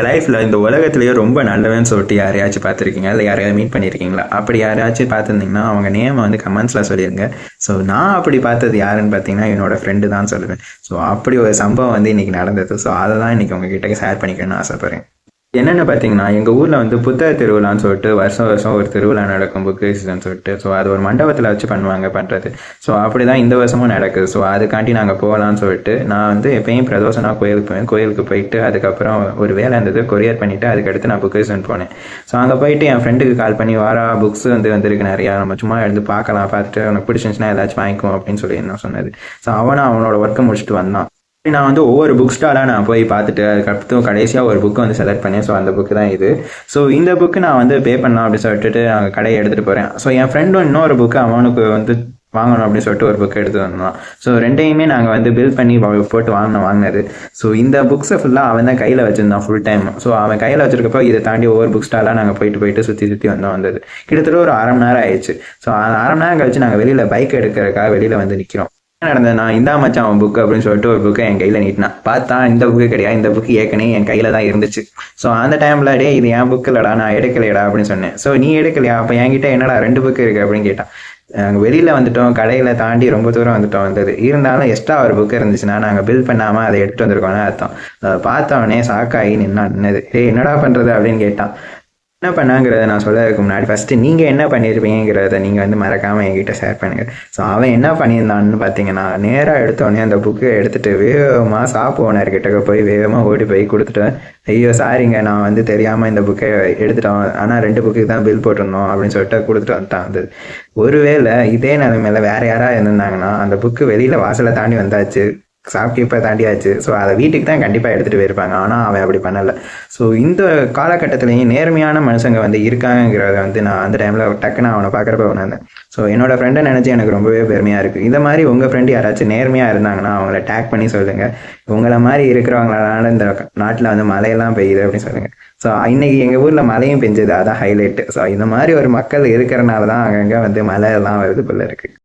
லைஃப்ல இந்த உலகத்திலேயே ரொம்ப நல்லவன்னு சொல்லிட்டு யாரையாச்சும் பார்த்துருக்கீங்க, இல்லை யாரையாவது மீட் பண்ணியிருக்கீங்களா? அப்படி யாராச்சும் பார்த்துருந்தீங்கன்னா அவங்க நேம் வந்து கமெண்ட்ஸ்ல சொல்லிடுங்க. ஸோ நான் அப்படி பார்த்தது யாருன்னு பார்த்தீங்கன்னா என்னோட ஃப்ரெண்டு தான் சொல்லுவேன். ஸோ அப்படி ஒரு சம்பவம் வந்து இன்னைக்கு நடந்தது. ஸோ அதை தான் இன்னைக்கு உங்ககிட்ட ஷேர் பண்ணிக்கணும்னு ஆசைப்படுறேன். என்னென்னு பார்த்தீங்கன்னா, எங்கள் ஊரில் வந்து புத்தக திருவிழான்னு சொல்லிட்டு வருஷம் வருஷம் ஒரு திருவிழா நடக்கும், புக் சீசன் சொல்லிட்டு. ஸோ அது ஒரு மண்டபத்தில் வச்சு பண்ணுறது. ஸோ அப்படி தான் இந்த வருஷமும் நடக்குது. ஸோ அதுக்காண்டி நாங்கள் போகலான்னு சொல்லிட்டு நான் வந்து எப்பயும் பிரதோஷனா கோயிலுக்கு போவேன். கோயிலுக்கு போயிட்டு அதுக்கப்புறம் ஒரு வேலை இருந்தது, கொரியர் பண்ணிவிட்டு அதுக்கடுத்து நான் புக் சீசன் போனேன். ஸோ அங்கே போயிட்டு என் ஃப்ரெண்டுக்கு கால் பண்ணி வாரா புக்ஸ் வந்திருக்கு நிறையா, நம்ம சும்மா எடுத்து பார்க்கலாம், பார்த்துட்டு உனக்கு பிடிச்சிருந்துச்சுன்னா ஏதாச்சும் வாங்கிக்குவோம் அப்படின்னு சொல்லி என்ன சொன்னது. ஸோ அவனோட ஒர்க்கை முடிச்சுட்டு வந்தான். நான் வந்து ஒவ்வொரு புக் ஸ்டாலாக நான் போய் பார்த்துட்டு அதுக்கப்புறம் கடைசியாக ஒரு புக்கை வந்து செலக்ட் பண்ணேன். ஸோ அந்த புக்கு தான் இது. ஸோ இந்த புக்கு நான் வந்து பே பண்ணலாம் அப்படின்னு சொல்லிட்டு நாங்கள் கடையை எடுத்துகிட்டு போகிறேன். ஸோ என் ஃப்ரெண்டும் இன்னொரு புக்கு அவனுக்கு வந்து வாங்கணும் அப்படின்னு சொல்லிட்டு ஒரு புக்கு எடுத்து வந்தான். ஸோ ரெண்டையுமே நாங்கள் வந்து பில் பண்ணி போட்டு வாங்கினது. ஸோ இந்த புக்ஸை ஃபுல்லாக அவன் தான் கையில் வச்சுருந்தான் ஃபுல் டைம். ஸோ அவன் கையில் வச்சிருக்கப்போ இதை தாண்டி ஒவ்வொரு புக் ஸ்டாலாக நாங்கள் போயிட்டு சுற்றி வந்தது. கிட்டத்தட்ட ஒரு 1/2 மணி நேரம் ஆயிடுச்சு. ஸோ 1/2 மணி நேரம் கழிச்சு நாங்கள் வெளியில் பைக் எடுக்கிறதுக்காக வெளியில் வந்து நிற்கிறோம். நடந்தது, நான் இந்தா மச்சான் அவன் புக்கு அப்படின்னு சொல்லிட்டு ஒரு புக்கை என் கையில் நீட்டினான். பார்த்தா இந்த புக்கு கிடையாது, இந்த புக்கு ஏற்கனவே என் கையில் தான் இருந்துச்சு. ஸோ அந்த டைமில் டே இது என் புக்கு இல்லடா, நான் எடுக்கலையடா அப்படின்னு சொன்னேன். ஸோ நீ எடுக்கலையா, அப்போ என்கிட்ட என்னடா 2 புக்கு இருக்குது அப்படின்னு கேட்டான். நாங்கள் வெளியில் வந்துட்டோம், கடையில் தாண்டி ரொம்ப தூரம் வந்துட்டோம் வந்தது. இருந்தாலும் எக்ஸ்ட்ரா ஒரு புக்கு இருந்துச்சுன்னா நாங்கள் பில் பண்ணாமல் அதை எடுத்துகிட்டு வந்திருக்கோன்னு அர்த்தம். பார்த்தவனே சாக்காகி நின்னது. என்னடா பண்ணுறது அப்படின்னு கேட்டான். என்ன பண்ணாங்கிறத நான் சொல்லறதுக்கு முன்னாடி ஃபஸ்ட்டு நீங்கள் என்ன பண்ணியிருப்பீங்கிறத நீங்கள் வந்து மறக்காமல் என்கிட்ட ஷேர் பண்ணுங்கள். ஸோ அவன் என்ன பண்ணியிருந்தான்னு பார்த்தீங்கன்னா, நேராக எடுத்தோடனே அந்த புக்கை எடுத்துகிட்டு வேகமாக ஷாப் ஓனர்கிட்ட போய் வேகமாக ஓடி போய் கொடுத்துட்டேன். ஐயோ சாரிங்க, நான் வந்து தெரியாமல் இந்த புக்கை எடுத்துட்டோம், ஆனால் 2 புக்கு தான் பில் போட்டிருந்தோம் அப்படின்னு சொல்லிட்டு கொடுத்துட்டு வந்துட்டான். அது ஒருவேளை இதே நிலைமையில வேறு யாராவது இருந்திருந்தாங்கன்னா அந்த புக்கு வெளியில் வாசலை தாண்டி வந்தாச்சு, ஷாப்கீப்பர் தாண்டியாச்சு. ஸோ அதை வீட்டுக்கு தான் கண்டிப்பாக எடுத்துகிட்டு போயிருப்பாங்க. ஆனால் அவன் அப்படி பண்ணலை. ஸோ இந்த காலகட்டத்துலேயும் நேர்மையான மனுஷங்க வந்து இருக்காங்கிறத வந்து நான் அந்த டைமில் டக்குன்னு அவனை பார்க்குறப்ப உணர்ந்தேன். ஸோ என்னோடய ஃப்ரெண்டை நினச்சி எனக்கு ரொம்பவே பெருமையாக இருக்குது. இந்த மாதிரி உங்கள் ஃப்ரெண்டு யாராச்சும் நேர்மையாக இருந்தாங்கன்னா அவங்கள டேக் பண்ணி சொல்லுங்கள். உங்களை மாதிரி இருக்கிறவங்களால இந்த நாட்டில் வந்து மழையெல்லாம் பெய்யுது அப்படின்னு சொல்லுங்கள். ஸோ இன்றைக்கி எங்கள் ஊரில் மழையும் பெஞ்சது, அதான் ஹைலைட்டு. ஸோ இந்த மாதிரி ஒரு மக்கள் இருக்கிறனால தான் அங்கங்கே வந்து மழை எல்லாம் வருது போல இருக்குது.